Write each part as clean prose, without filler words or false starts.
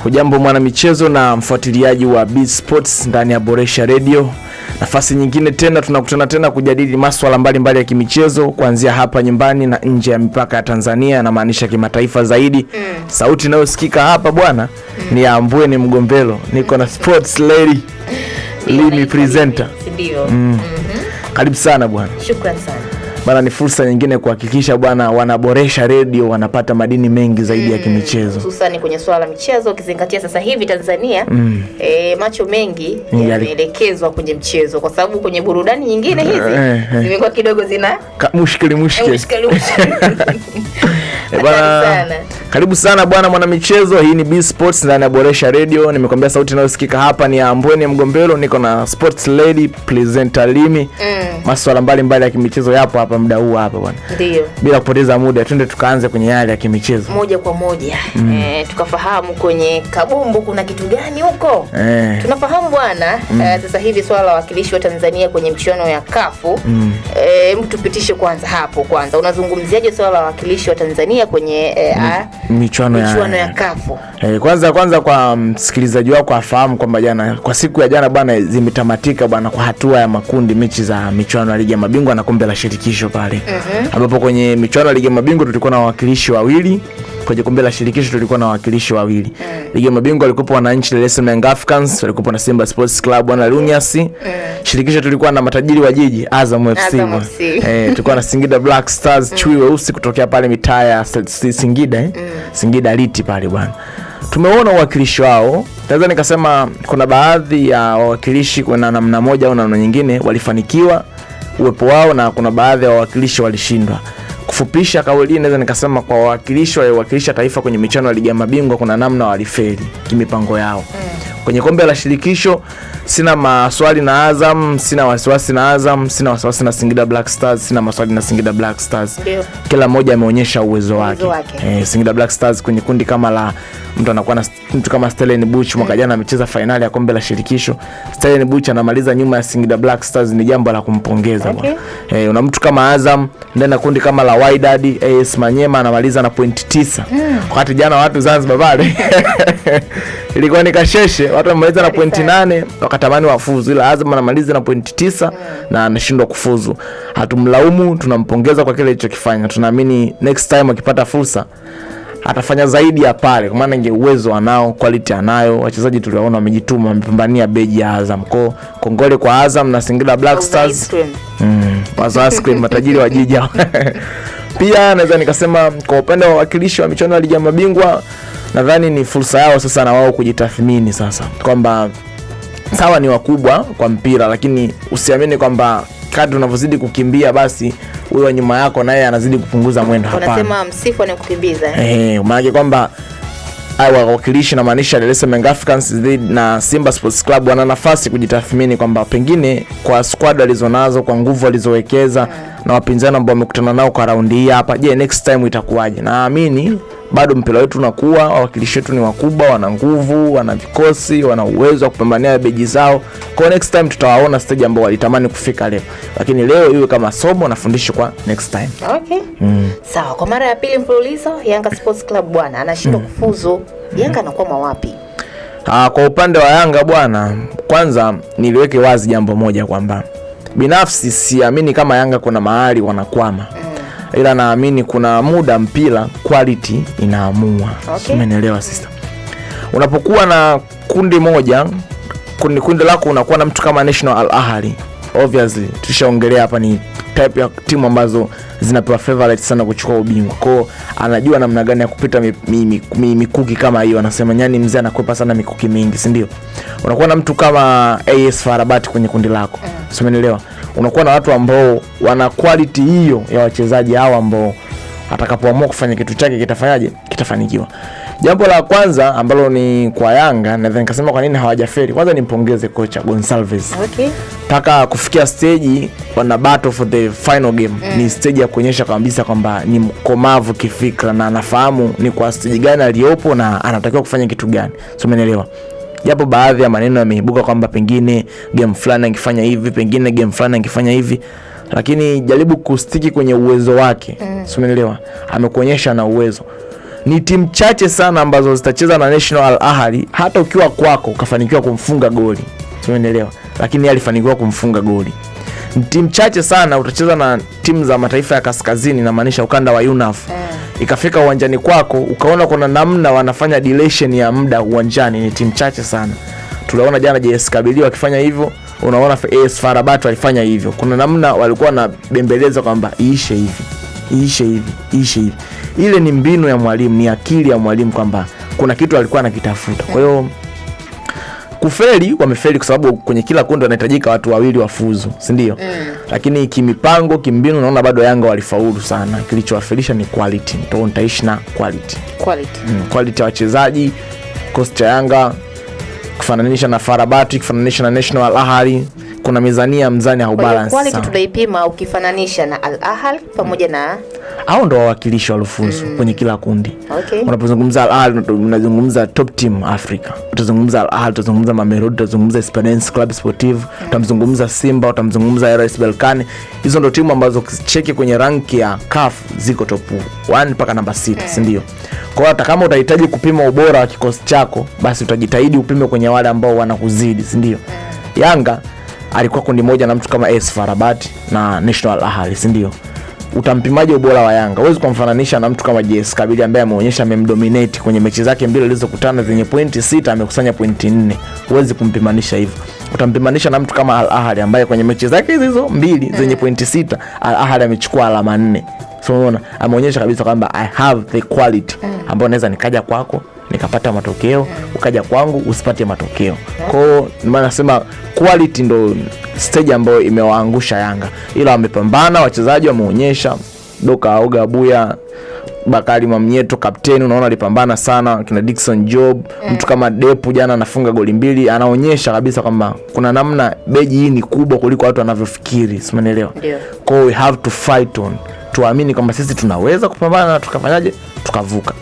Hujambo mwana michezo na mfuatiliaji wa B Sports ndani ya Boresha Radio. Nafasi nyingine tena tunakutana tena kujadili masuala mbalimbali ya kimichezo kuanzia hapa nyumbani na nje ya mipaka ya Tanzania, na maanisha kimataifa zaidi. Sauti inayosikika hapa bwana ni ya Ambweni Mgombelo. Niko na Sports Lady Lini presenter. Ndio. Karibu sana bwana. Shukrani sana. Bana, ni fursa nyingine kuhakikisha bwana wanaboresha radio wanapata madini mengi zaidi ya kimichezo. Hususan kwenye swala la michezo, ukizingatia sasa hivi Tanzania macho mengi yameelekezwa kwenye mchezo, kwa sababu kwenye burudani nyingine hizi zimekuwa kidogo zina mushkili. Karibu sana bwana mwana michezo. Hii ni B Sports ndani ya Boresha Radio. Nimekwambia sauti inayosikika hapa ni ya Ambweni Mgombelo. Niko na Sports Lady presenter Limi. Masuala mbalimbali ya kimichezo yapo hapa muda huu hapa bwana. Ndio. Bila kupoteza muda twende tukaanze kwenye yale ya kimichezo. Moja kwa moja. Tukafahamu kwenye kabumbu kuna kitu gani huko? Tunafahamu bwana, sasa hivi swala la wakilishi wa Tanzania kwenye michuano ya kafu. Mtupitishe kwanza hapo kwanza. Unazungumziaje swala la wakilishi wa Tanzania kwenye michuano ya kafu? Kwanza kwa msikilizaji wako afahamu kwamba jana, kwa siku ya jana bwana, zimetamatika bwana kwa hatua ya makundi mechi za michuano ya Ligi ya Mabingwa na Kombe la Shirikisho pale. Ambapo kwenye michuano ya Ligi ya Mabingwa tulikuwa na wawakilishi wawili, kwenye Kombe la Shirikisho tulikuwa na wawakilishi wawili. Ligi ya Mabingwa walikuwa wananchi Dar es Salaam Young Africans, walikuwa na Simba Sports Club na Lunyas. Shirikisho tulikuwa na matajiri wa jiji Azam FC. Tulikuwa na Singida Black Stars, chui weusi kutokea pale mitaa ya Singida, Singida Liti pale bwana. Tumeona uwakilishi wao. Naweza nikasema kuna baadhi ya wawakilishi kwa namna moja au namna nyingine walifanikiwa uwepo wao, na kuna baadhi ya wawakilishi walishindwa. Kufupisha kauli, naweza nikasema kwa wawakilishi waliowakilisha taifa kwenye michuano ya Ligi ya Mabingwa kuna namna walifeli kimipango yao. Kwenye Kombe la Shirikisho sina maswali na Azam, sina wasiwasi na Azam, sina wasiwasi na Singida Black Stars, sina maswali na Singida Black Stars. Kila mmoja ameonyesha uwezo wake. Singida Black Stars kwenye kundi kama la mtu anakuwa na mtu kama Stellenbosch mwaka jana amecheza finali ya Kombe la Shirikisho. Stellenbosch anamaliza nyuma ya Singida Black Stars, ni jambo la kumpongeza. Una mtu kama Azam ndani ya kundi kama la Wydad AS Manyema anamaliza na point 9. Wakati jana watu Zanzibar pale ilikuwa ni kasheshe, watu wamaliza na point 8 wakatamani wafuzu, ila Azam anamaliza na point 9 na anashindwa kufuzu. Hatumlaumu, tunampongeza kwa kile alichokifanya. Tunaamini next time akipata fursa atafanya zaidi ya pale, kwa maana uwezo anao, quality anayo. Wachezaji tuliwaona wamejituma, wamepambania beji ya Azam. Kongole kwa Azam na Singida Black Stars. Ice cream matajiri wa jiji. Pia naweza nikasema kwa upande wa wawakilishi wa michuano ya Ligi ya Mabingwa, nadhani ni fursa yao sasa na wao kujitathmini sasa, kwamba sawa ni wakubwa kwa mpira, lakini usiamini kwamba kadri unavyozidi kukimbia basi huyo nyuma yako naye anazidi kupunguza mwendo. Hapana. Unasema msifu anakukimbiza. Maana kwamba wawakilishi na maanisha Dar es Salaam Young Africans na Simba Sports Club wana nafasi kujitathmini kwamba pengine kwa squad walizonazo, kwa nguvu walizowekeza na wapinzani ambao wamekutana nao kwa raundi hii hapa, je, next time itakuwaje? Naamini bado mpira wetu unakuwa, wawakilishi wetu ni wakubwa, wana nguvu, wana vikosi, wana uwezo wa kupambania beji zao. Kwa next time tutawaona stage ambao walitamani kufika leo, lakini leo iwe kama somo na fundisho kwa next time. Sawa, kwa mara ya pili mfululizo Yanga Sports Club bwana anashindwa kufuzu. Yanga anakwama wapi? Kwa upande wa Yanga bwana, kwanza niliweke wazi jambo moja kwamba binafsi siamini kama Yanga kuna mahali wanakwama. Ila naamini kuna muda mpira quality inaamua. Umeelewa sister? Unapokuwa na kundi moja, kundi lako unakuwa na mtu kama National Al Ahly. Obviously tushaongelea hapa ni type ya timu ambazo zinapewa favorite sana kuchukua ubingwa. Kwa anajua namna gani ya kupita mikuki kama hiyo. Anasema nyani mzee anakwepa sana mikuki mingi, si ndio? Unakuwa na mtu kama AS FAR Rabat kwenye kundi lako. Umeelewa? Unakuwa na watu ambao wana quality hiyo ya wachezaji hao ambao atakapoamua kufanya kitu chake kitafanyaje? Kitafanikiwa. Jambo la kwanza ambalo ni kwa Yanga, nadhani nikasema kwa nini hawajafeli. Kwanza nimpongeze kocha Gonsalves. Paka kufikia stage wana battle for the final game. Ni stage ya kuonyesha kabisa kwamba ni mkomavu kifikra na anafahamu ni kwa stage gani aliyopo na anatakiwa kufanya kitu gani. Umeelewa? Japo baadhi ya maneno yameibuka kwamba pengine game fulani angefanya hivi, pengine game fulani angefanya hivi, lakini jaribu kustiki kwenye uwezo wake. Umeelewa? Amekuonyesha na uwezo. Ni timu chache sana ambazo zitacheza na National Al Ahly hata ukiwa kwako ukafanikiwa kumfunga goli. Umeelewa? Lakini alifanikiwa kumfunga goli. Ni timu chache sana utacheza na timu za mataifa ya kaskazini, na maanisha ukanda wa UNAF. Ikafika uwanjani kwako ukaona kuna namna wanafanya dilation ya muda uwanjani. Ni timu chache sana. Tuliona jana JS Kabylie wakifanya hivyo, unaona AS FAR Rabat walifanya hivyo. Kuna namna walikuwa na bembeleza kwamba iishe hivi. Ile ni mbinu ya mwalimu, ni akili ya mwalimu kwamba kuna kitu alikuwa anakitafuta. Kwa hiyo kufeli, wamefeli kwa sababu kwenye kila kundi wanahitajika watu wawili wafuzu, si ndio? Lakini kimipango, kimbinu, naona bado Yanga walifaulu sana. Kilichowafelisha ni quality. Ndio nitaishi na quality. Quality ya wachezaji, cost ya Yanga kufananisha na FAR Rabat, kufananisha na National Al Ahly, kuna mizani haubalance. Quality tunaipima ukifananisha na Al Ahly pamoja na hao ndo wawakilishi walufuzu kwenye kila kundi. Okay. Unapozungumza Al Ahly unazungumza top team Africa. Utazungumza Al Ahly, utazungumza Mamelodi, utazungumza Esperance Club Sportive, utamzungumza Simba, utamzungumza RS Berkane. Hizo ndo timu ambazo ukicheki kwenye rank ya CAF ziko top 1 mpaka namba 6, si ndio? Kwa hata kama utahitaji kupima ubora wa kikosi chako, basi utajitahidi upime kwenye wale ambao wanakuzidi, si ndio? Yanga alikuwa kundi moja na mtu kama AS FAR Rabat na National Al Ahly, si ndio? Utampimaje ubora wa Yanga? Huwezi kumfananisha na mtu kama JS Kabylie ambaye ameonyesha amemdominate kwenye mechi zake mbili zilizokutana zenye pointi 6 amekusanya pointi 4. Huwezi kumpimanisha hivyo. Utampimanisha na mtu kama Al Ahly ambaye kwenye mechi zake hizo mbili zenye pointi 6 Al Ahly amechukua alama 4. So unaona, ameonyesha kabisa kwamba I have the quality ambayo naweza nikaja kwako nikapata matokeo, ukaja kwangu usipate matokeo. Kwa hiyo maana nasema quality ndo stage ambayo imewaangusha Yanga. Ila wamepambana, wachezaji wameonyesha, Doka Oga Abuya, Bakari Mamnyeto kapteni, unaona alipambana sana, kina Dickson Job, mtu kama Depu jana anafunga goli 2, anaonyesha kabisa kwamba kuna namna beji hii ni kubwa kuliko watu wanavyofikiri, umeelewa? Kwa hiyo we have to fight on. Tuamini kwamba sisi tunaweza kupambana na tukafanyaje? Tukavuka.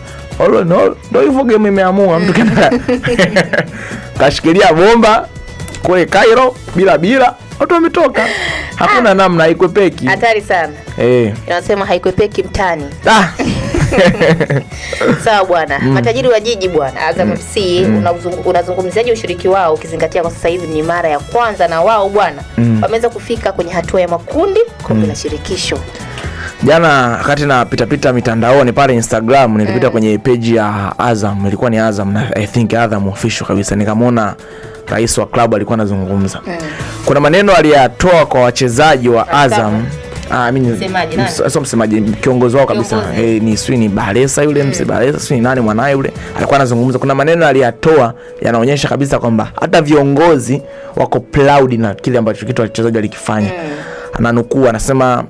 Ndio hivyo game imeamua. Mtu kenda kashikilia bomba kule Cairo bila watu wametoka. Hakuna namna, haikwepeki. Hatari sana. Inasema haikwepeki mtani. Sawa bwana. Matajiri wa jiji bwana, Azam FC, unazungumziaje ushiriki wao ukizingatia kwa sasa hivi ni mara ya kwanza na wao bwana wameweza kufika kwenye hatua ya makundi kombe la shirikisho? Jana wakati na pita mitandaoni pale Instagram nilipita kwenye page ya Azam, ilikuwa ni Azam na I think Azam official kabisa, nikamwona rais wa klabu alikuwa anazungumza. Kuna maneno aliyatoa kwa wachezaji wa Azam. Msemaji kiongozi wao kabisa. Ni Balesa yule, Balesa nani mwanae yule, alikuwa anazungumza. Kuna maneno aliyatoa yanaonyesha kabisa kwamba hata viongozi wako proud na kile ambacho kitu wachezaji walikifanya. Ananukuu, anasema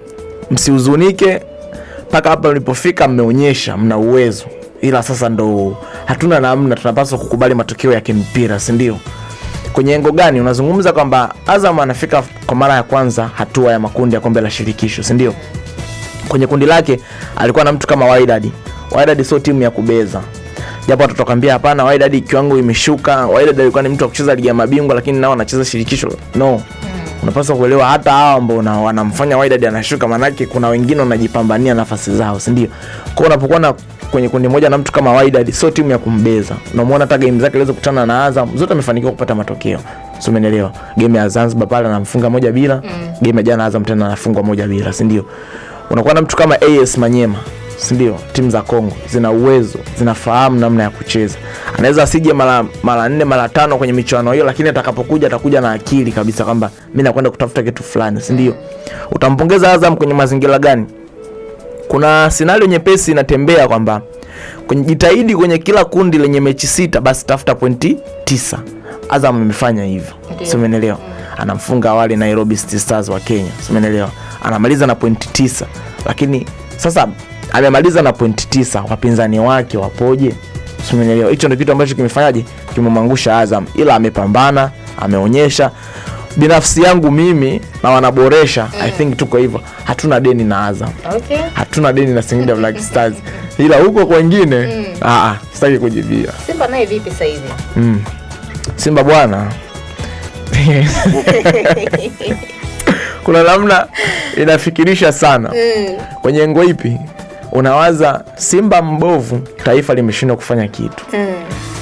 msihuzunike, mpaka hapa mlipofika mmeonyesha mna uwezo, ila sasa ndo hatuna namna, tunapaswa kukubali matokeo ya kimpira, si ndio? Kwenye engo gani? Unazungumza kwamba Azam anafika kwa mara ya kwanza hatua ya makundi ya kombe la shirikisho, si ndio? Kwenye kundi lake alikuwa na mtu kama Wydad. Wydad sio timu ya kubeza. Japo tutokambia hapana, Wydad kiwango imeshuka. Wydad alikuwa ni mtu wa kucheza ligi ya mabingwa, lakini nao anacheza shirikisho. No. Unapaswa kuelewa hata hao ambao wanamfanya Wydad anashuka, manake kuna wengine wanajipambania nafasi zao, si ndio? Kwa unapokuwa na kwenye kundi moja na mtu kama Wydad, sio timu ya kumbeza. Unamuona hata game zake alizo kukutana na Azam zote amefanikiwa kupata matokeo. Sio, umeelewa? Game ya Zanzibar pale anamfunga 1-0, game ya jana Azam tena anafungwa 1-0, si ndio? Unakuwa na mtu kama AS Manyema, si ndio? Timu za Kongo zina uwezo, zinafahamu namna ya kucheza. Anaweza asije mara 4 mara 5 kwenye michuano hiyo, lakini atakapokuja atakuja na akili kabisa kwamba mimi nakwenda kutafuta kitu fulani, si ndio? Utampongeza Azam kwenye mazingira gani? Kuna scenario nyepesi inatembea kwamba kwenye jitahidi kwenye kila kundi lenye mechi 6 basi tafuta pointi 9. Azam amefanya hivyo. Sio, umeelewa? Anamfunga awali Nairobi City Stars wa Kenya. Sio, umeelewa? Anamaliza na pointi 9. Lakini sasa amemaliza na pointi 9, wapinzani wake wapoje? Sio, umeelewa? Hicho ndio kitu ambacho kimefanyaje? Kimemangusha Azam. Ila amepambana, ameonyesha. Binafsi yangu mimi na wanaboresha, I think tuko hivyo. Hatuna deni na Azam. Okay. Hatuna deni na Singida Black Stars. Ila huko kwingine sitaki kujibia. Simba naye vipi sasa hivi? Simba bwana. Kuna namna inafikirisha sana. Kwenye ngo ipi? unawaza Simba mbovu, taifa limeshindwa kufanya kitu.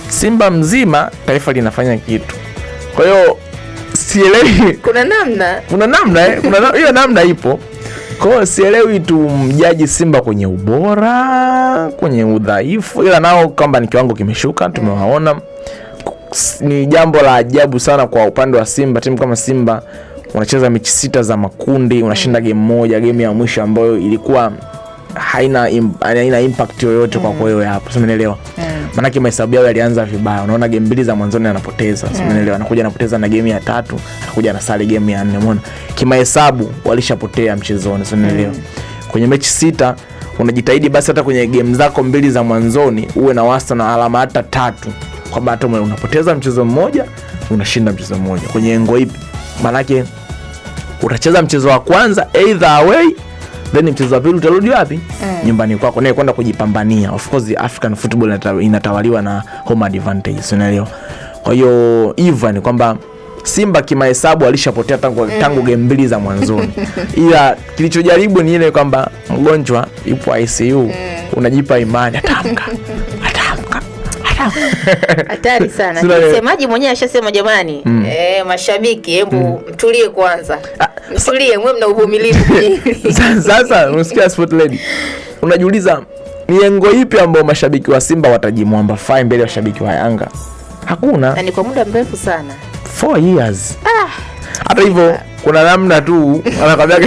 Simba mzima, taifa linafanya kitu. Kwa hiyo sielewi, kuna namna hiyo namna ipo. Kwa hiyo sielewi tumjaji Simba kwenye ubora, kwenye udhaifu, ila nao kwamba ni kiwango kimeshuka, tumewaona. Ni jambo la ajabu sana kwa upande wa Simba. Timu kama Simba unacheza mechi 6 za makundi, unashinda game moja, game ya mwisho ambayo ilikuwa haina impact yoyote kwa wewe hapo. Umeelewa? Maana kama hesabu yao yalianza vibaya. Unaona game 2 za mwanzoni anapoteza. Umeelewa? Anakuja anapoteza na game ya 3, anakuja anasali game ya 4. Umeona? Kima hesabu walishapotea mchezoni. Umeelewa? Kwenye mechi 6 unajitahidi basi hata kwenye game zako 2 za mwanzoni uwe na wastani na alama hata 3. Kwamba hata unapoteza mchezo mmoja, unashinda mchezo mmoja. Kwenye engo ipi? Maanake utacheza mchezo wa kwanza either away, then mchezo wa pili utarudi wapi? Nyumbani kwako, naye kwenda kujipambania. Of course African football inatawaliwa na home advantage, unaelewa? Kwa hiyo hivyo ni kwamba Simba kimahesabu alishapotea tangu game 2 za mwanzoni. Ila kilichojaribu ni ile kwamba mgonjwa yupo ICU, unajipa imani atamka. Hatari sana. Msemaji mwenyewe ashasema jamani, mashabiki hebu mtulie kwanza. Mtulie, mwe mna uvumilivu. Sasa unasikia Sport Lady. Unajiuliza ni engo ipi ambao mashabiki wa Simba watajimwamba fine mbele ya mashabiki wa Yanga? Hakuna. Na ni kwa muda mrefu sana. 4 years. Hata hivyo kuna namna tu anakwambia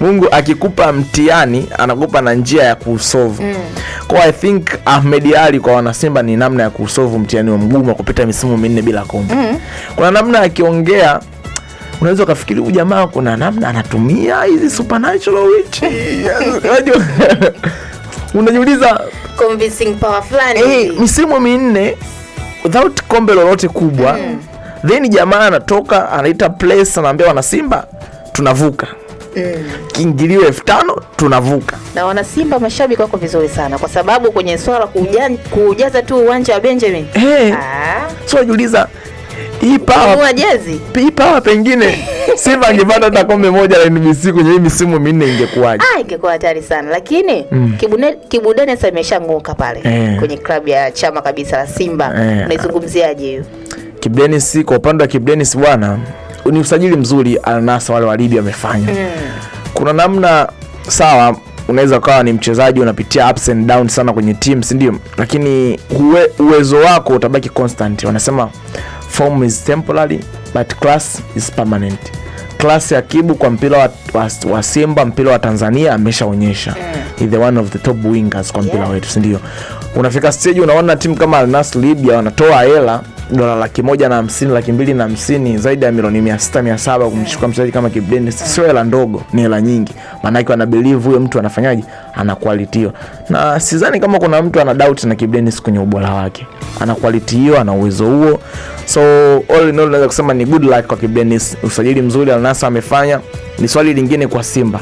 Mungu akikupa mtihani anakupa na njia ya kusolve. Kwa I think Ahmed Ali kwa wana Simba ni namna ya kusolve mtihani wa mgumu wa kupita misimu 4 bila kombe. Kuna namna akiongea unaweza kufikiri huyu jamaa kuna namna anatumia hizi supernatural witch. Unajiuliza convincing power fulani. Misimu 4 without kombe lolote kubwa. Then jamaa anatoka anaita place anaambia wana Simba tunavuka. Kiingilio 5,000 tunavuka. Na wana Simba mashabiki wako vizuri sana kwa sababu kwenye swala kujaza tu uwanja wa Benjamin. So unajiuliza hii power pengine Simba angepata hata kombe moja la NBC kwenye hii misimu 4 ingekuwaje? Ingekuwa hatari sana. Lakini Kibu Denis ameshanguka pale kwenye klabu ya chama kabisa la Simba. Unaizungumziaje hiyo? Kibu Denis, kwa upande wa Kibu Denis bwana, ni usajili mzuri Al Nassr wale wa Libya wamefanya. Kuna namna sawa, unaweza kawa ni mchezaji unapitia ups and downs sana kwenye team, si ndio? Lakini uwezo wako utabaki constant. Wanasema form is temporary but class is permanent. Class ya Kibu kwa mpira wa Simba, mpira wa Tanzania ameshaonyesha. He's the one of the top wingers kwa mpira wetu, si ndio? Unafika stage unaona timu kama Al Nassr Libya wanatoa hela $150,000, $250,000, zaidi ya milioni 600-700 kumchukua mchezaji kama Kibu Denis. Sio hela ndogo, ni hela nyingi. Maana yake wana believe huyo mtu anafanyaje, ana quality hiyo. Na sidhani kama kuna mtu ana doubt na Kibu Denis kwenye ubora wake. Ana quality hiyo, ana uwezo huo. So all in all naweza kusema ni good luck kwa Kibu Denis. Usajili mzuri Al Nassr amefanya. Ni swali lingine kwa Simba.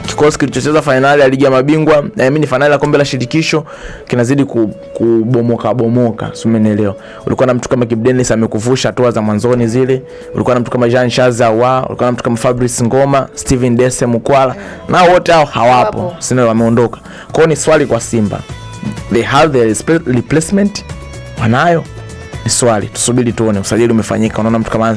Kikosi kilichocheza finali ya ligi ya mabingwa, ni finali ya kombe la shirikisho, kinazidi kubomoka. Umeelewa? Ulikuwa na mtu kama Kibu Denis amekuvusha hatua za mwanzoni zile. Ulikuwa na mtu kama Jean Shazawa, ulikuwa na mtu kama Fabrice Ngoma, Steven Dese Mukwala. Na wote hao hawapo. Sina wameondoka. Kwa hiyo ni swali kwa Simba. They have their replacement. Wanayo? Ni swali. Tusubiri tuone usajili umefanyika. Unaona mtu kama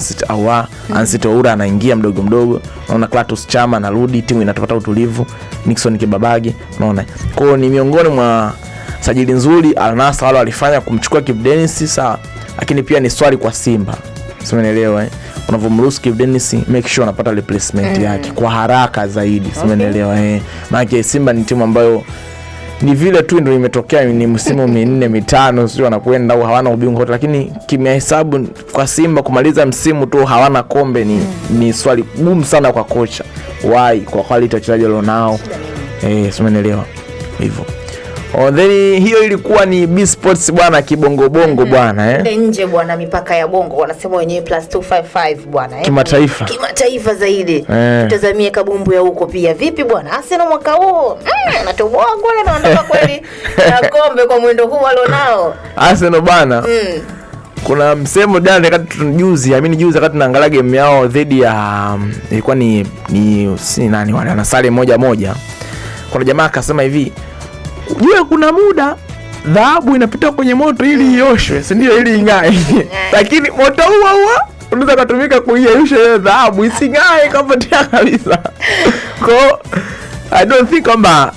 Ansite Oura anaingia mdogo. Unaona Clatous Chama anarudi, timu inatapata utulivu. Nixon Kibabage, unaona. Kwa hiyo ni miongoni mwa sajili nzuri Al Nassr wale walifanya kumchukua Kibu Denis sawa. Lakini pia ni swali kwa Simba. Umeelewa Unavomruhusu Kibu Denis, make sure unapata replacement yake kwa haraka zaidi. Umeelewa Maana Simba ni timu ambayo ni vile tu ndio imetokea ni msimu 4-5 sio wanakwenda au hawana ubingwa wote, lakini kimehesabu kwa Simba kumaliza msimu tu hawana kombe ni swali gumu sana kwa kocha. Why? Kwa quality ya wachezaji walionao. Umeelewa hivyo. Then hiyo ilikuwa ni B Sports bwana, kibongo bongo bwana nje bwana, mipaka ya bongo wanasema wenyewe +255 bwana kimataifa zaidi. Tutazamie kabumbu ya huko pia. Vipi bwana Arsenal mwaka huu anatoboa gole na anaondoka kweli na kombe kwa mwendo huu alionao Arsenal bwana. Kuna msemo jana juzi wakati tunaangalia game yao dhidi ya ilikuwa ni si nani wale, ana sare 1-1. kuna jamaa akasema hivi, jua kuna muda dhahabu inapita kwenye moto ili ioshwe, si ndio, ili ing'ae. Lakini moto huo unaweza kutumika kuiyeyusha ile dhahabu ising'ae kapotea kabisa. Kwa I don't think kwamba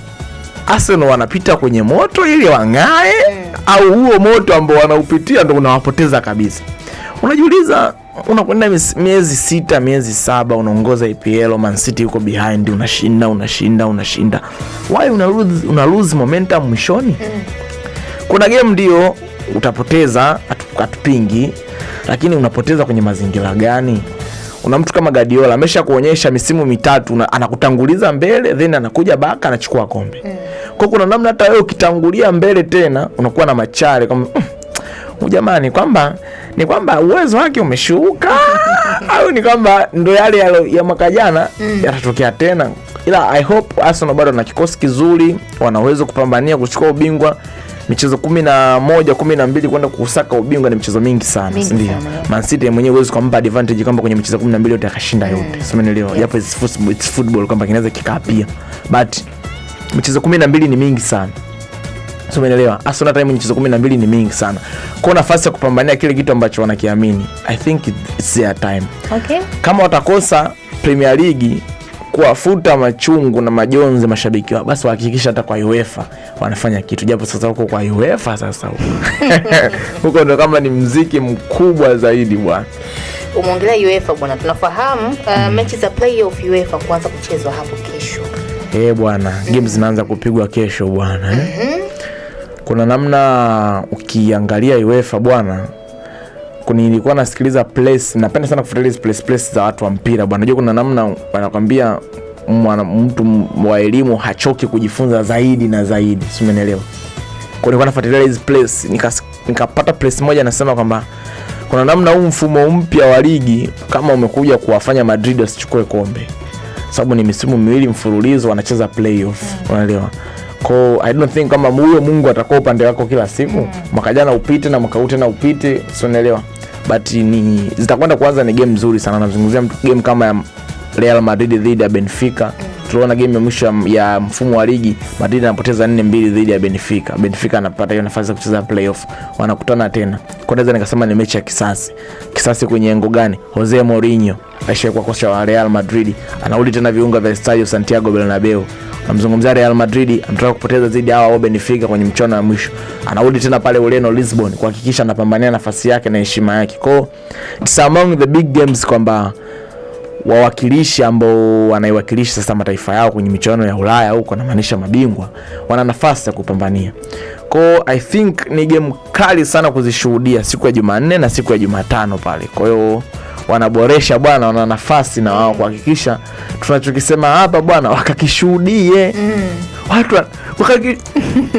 Arsenal wanapita kwenye moto ili wang'ae, au huo moto ambao wanaupitia ndio unawapoteza kabisa. Unajiuliza, unakwenda miezi 6, miezi 7 unaongoza EPL, Man City yuko behind, unashinda. Why una lose momentum mwishoni? Kuna game ndio utapoteza, atupingi, lakini unapoteza kwenye mazingira gani? Una mtu kama Guardiola amesha kuonyesha misimu 3 anakutanguliza mbele, then anakuja baka anachukua kombe. Kwa kuna namna hata wewe ukitangulia mbele tena unakuwa na machare kama jamani, ni kwamba uwezo wake umeshuka au ni kwamba ndo yale ya mwaka jana yatatokea tena. Ila I hope Arsenal bado na kikosi kizuri, wanaweza kupambania kuchukua ubingwa. Michezo 11, 12 kwenda kusaka ubingwa ni michezo mingi sana, ndio. Man City mwenyewe uwezo kumpa advantage kwamba kwenye michezo 12 yote akashinda yote. Simenelewa. Japo it's football kwamba kinaweza kikaa pia. But michezo 12 ni mingi sana. Simenelewa. Arsenal time michezo 12 ni mingi sana. Kwa nafasi ya kupambania kile kitu ambacho wanakiamini, I think it's their time. Okay. Kama watakosa Premier League kuwafuta machungu na majonzi mashabiki wao, basi wahakikisha hata kwa UEFA wanafanya kitu. Japo sasa huko kwa UEFA sasa huko ndo kama ni mziki mkubwa zaidi bwana. Umeongelea UEFA bwana, tunafahamu mechi za playoff UEFA kuanza kuchezwa hapo kesho. Bwana, games zinaanza kupigwa kesho bwana. Kuna namna ukiangalia UEFA bwana, nilikuwa nasikiliza place, napenda sana kufuatilia place za watu wa mpira bwana. Unajua kuna namna wanakwambia mtu wa elimu hachoki kujifunza zaidi na zaidi, si umeelewa? Kwa nilikuwa nafuatilia hizo place, nikapata place moja nasema kwamba kuna namna huu mfumo mpya wa ligi kama umekuja kuwafanya Madrid wasichukue kombe, sababu ni misimu 2 mfululizo wanacheza playoff, unaelewa? Kwa I don't think kama Mungu atakuwa upande wako kila siku. Mwaka jana upite na mwaka tena upite, sio, unaelewa? But zitakwenda kuanza ni game nzuri sana. Nazungumzia game kama ya Real Madrid dhidi ya Benfica. Tuliona game ya mwisho ya mfumo wa ligi, Madrid anapoteza 4-2 dhidi ya Benfica. Benfica anapata hiyo nafasi ya kucheza playoff. Wanakutana tena. Kwa naweza nikasema ni mechi ya kisasi. Kisasi kwenye engo gani? Jose Mourinho aishakuwa kocha wa Real Madrid, anarudi tena viunga vya Estadio Santiago Bernabeu. Namzungumzia Real Madrid ametoka kupoteza dhidi ya Benfica kwenye mchuano wa mwisho. Anarudi tena pale Ureno Lisbon kuhakikisha anapambania nafasi yake na heshima yake. Kwa it's among the big games kwamba wawakilishi ambao wanaiwakilisha sasa mataifa yao kwenye michuano ya Ulaya huko, na maanisha mabingwa, wana nafasi ya kupambania. Kwa I think ni game kali sana kuzishuhudia siku ya Jumanne na siku ya Jumatano pale. Kwa hiyo wanaboresha bwana, wana nafasi na wao kuhakikisha tunachokisema hapa bwana wakakishuhudie. Watu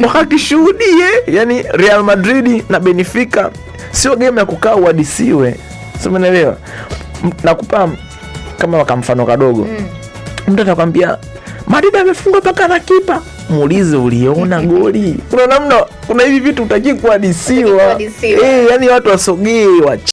wakakishuhudie, yani Real Madrid na Benfica sio game ya kukaa uadisiwe. Sio, umeelewa? Nakupa kama mfano kadogo. Mtu atakwambia Madrid amefunga paka na kipa. Muulize uliona goli. Kuna namna, kuna hivi vitu utaki kuadisiwa. Yani watu wasogee